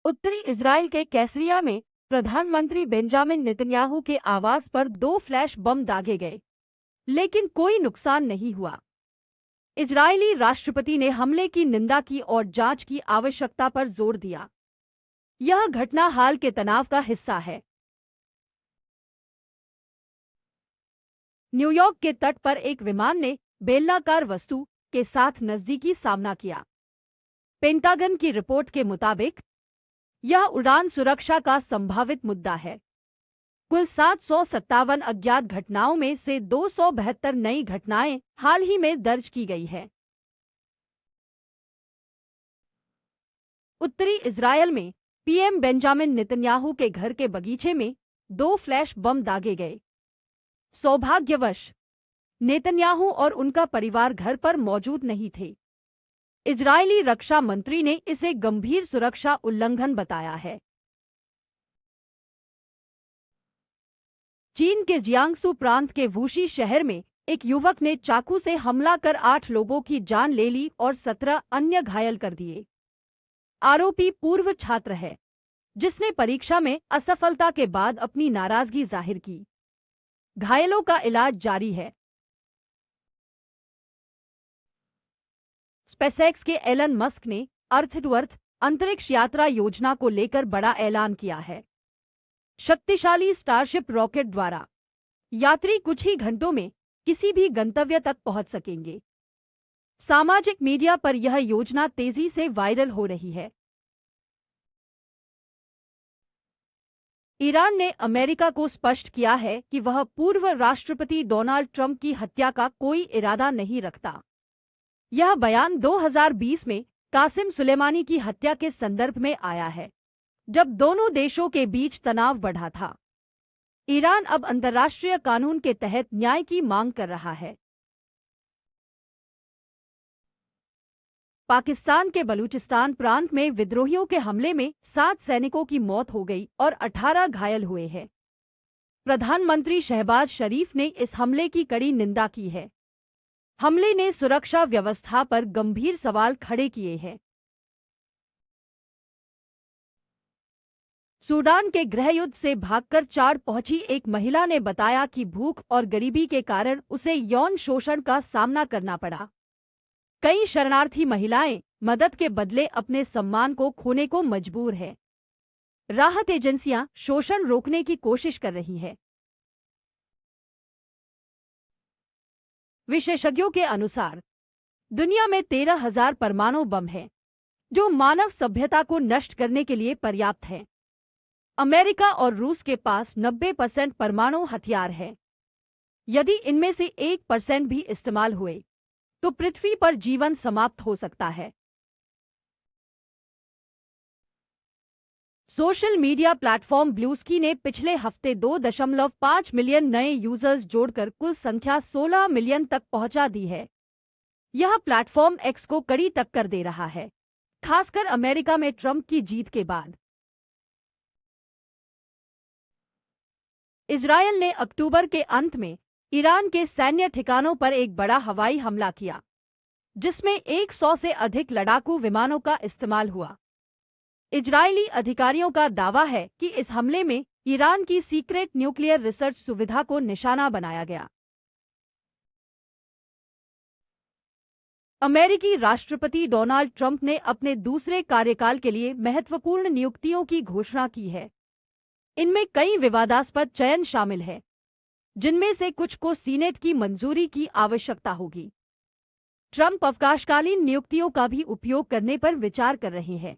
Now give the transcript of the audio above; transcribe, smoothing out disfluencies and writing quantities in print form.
उत्तरी इजराइल के कैसरिया में प्रधानमंत्री बेंजामिन नेतन्याहू के आवास पर 2 फ्लैश बम दागे गए, लेकिन कोई नुकसान नहीं हुआ। इजरायली राष्ट्रपति ने हमले की निंदा की और जांच की आवश्यकता पर जोर दिया। यह घटना हाल के तनाव का हिस्सा है। न्यूयॉर्क के तट पर एक विमान ने बेलनाकार वस्तु के साथ नजदीकी सामना किया। पेंटागन की रिपोर्ट के मुताबिक यह उड़ान सुरक्षा का संभावित मुद्दा है। कुल 757 अज्ञात घटनाओं में से 272 नई घटनाएं हाल ही में दर्ज की गई है। उत्तरी इजरायल में पीएम बेंजामिन नेतन्याहू के घर के बगीचे में 2 फ्लैश बम दागे गए। सौभाग्यवश नेतन्याहू और उनका परिवार घर पर मौजूद नहीं थे। इजरायली रक्षा मंत्री ने इसे गंभीर सुरक्षा उल्लंघन बताया है। चीन के जियांगसू प्रांत के वूशी शहर में एक युवक ने चाकू से हमला कर 8 लोगों की जान ले ली और 17 अन्य घायल कर दिए। आरोपी पूर्व छात्र है, जिसने परीक्षा में असफलता के बाद अपनी नाराजगी जाहिर की। घायलों का इलाज जारी है। स्पेसएक्स के एलन मस्क ने अर्थ टू अर्थ अंतरिक्ष यात्रा योजना को लेकर बड़ा ऐलान किया है। शक्तिशाली स्टारशिप रॉकेट द्वारा यात्री कुछ ही घंटों में किसी भी गंतव्य तक पहुंच सकेंगे। सामाजिक मीडिया पर यह योजना तेजी से वायरल हो रही है। ईरान ने अमेरिका को स्पष्ट किया है कि वह पूर्व राष्ट्रपति डोनाल्ड ट्रंप की हत्या का कोई इरादा नहीं रखता। यह बयान 2020 में कासिम सुलेमानी की हत्या के संदर्भ में आया है, जब दोनों देशों के बीच तनाव बढ़ा था। ईरान अब अंतर्राष्ट्रीय कानून के तहत न्याय की मांग कर रहा है। पाकिस्तान के बलूचिस्तान प्रांत में विद्रोहियों के हमले में 7 सैनिकों की मौत हो गई और 18 घायल हुए हैं। प्रधानमंत्री शहबाज शरीफ ने इस हमले की कड़ी निंदा की है। हमले ने सुरक्षा व्यवस्था पर गंभीर सवाल खड़े किए हैं। सूडान के गृहयुद्ध से भागकर चाड पहुंची एक महिला ने बताया कि भूख और गरीबी के कारण उसे यौन शोषण का सामना करना पड़ा। कई शरणार्थी महिलाएं मदद के बदले अपने सम्मान को खोने को मजबूर हैं। राहत एजेंसियां शोषण रोकने की कोशिश कर रही हैं। विशेषज्ञों के अनुसार दुनिया में 13,000 परमाणु बम हैं, जो मानव सभ्यता को नष्ट करने के लिए पर्याप्त हैं। अमेरिका और रूस के पास 90% परमाणु हथियार हैं। यदि इनमें से 1% भी इस्तेमाल हुए तो पृथ्वी पर जीवन समाप्त हो सकता है। सोशल मीडिया प्लेटफॉर्म ब्लूस्की ने पिछले हफ्ते 2.5 मिलियन नए यूजर्स जोड़कर कुल संख्या 16 मिलियन तक पहुंचा दी है। यह प्लेटफॉर्म एक्स को कड़ी टक्कर दे रहा है, खासकर अमेरिका में ट्रंप की जीत के बाद। इजरायल ने अक्टूबर के अंत में ईरान के सैन्य ठिकानों पर एक बड़ा हवाई हमला किया, जिसमें 100 से अधिक लड़ाकू विमानों का इस्तेमाल हुआ। इजरायली अधिकारियों का दावा है कि इस हमले में ईरान की सीक्रेट न्यूक्लियर रिसर्च सुविधा को निशाना बनाया गया। अमेरिकी राष्ट्रपति डोनाल्ड ट्रंप ने अपने दूसरे कार्यकाल के लिए महत्वपूर्ण नियुक्तियों की घोषणा की है। इनमें कई विवादास्पद चयन शामिल है, जिनमें से कुछ को सीनेट की मंजूरी की आवश्यकता होगी। ट्रंप अवकाशकालीन नियुक्तियों का भी उपयोग करने पर विचार कर रहे हैं।